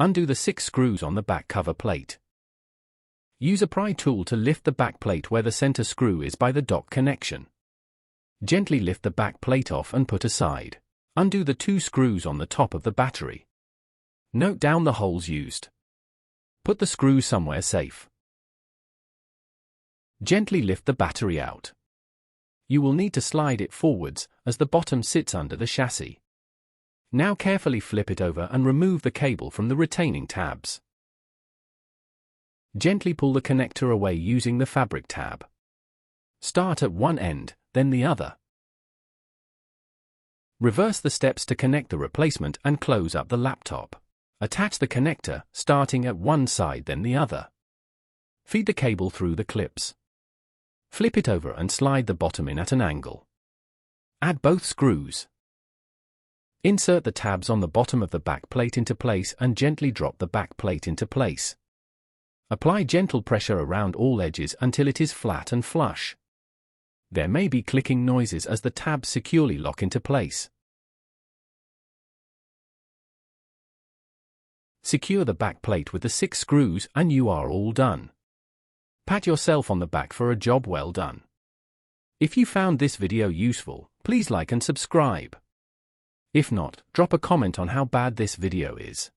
Undo the 6 screws on the back cover plate. Use a pry tool to lift the back plate where the center screw is by the dock connection. Gently lift the back plate off and put aside. Undo the 2 screws on the top of the battery. Note down the holes used. Put the screw somewhere safe. Gently lift the battery out. You will need to slide it forwards, as the bottom sits under the chassis. Now carefully flip it over and remove the cable from the retaining tabs. Gently pull the connector away using the fabric tab. Start at one end, then the other. Reverse the steps to connect the replacement and close up the laptop. Attach the connector, starting at one side then the other. Feed the cable through the clips. Flip it over and slide the bottom in at an angle. Add both screws. Insert the tabs on the bottom of the back plate into place and gently drop the back plate into place. Apply gentle pressure around all edges until it is flat and flush. There may be clicking noises as the tabs securely lock into place. Secure the back plate with the 6 screws and you are all done. Pat yourself on the back for a job well done. If you found this video useful, please like and subscribe. If not, drop a comment on how bad this video is.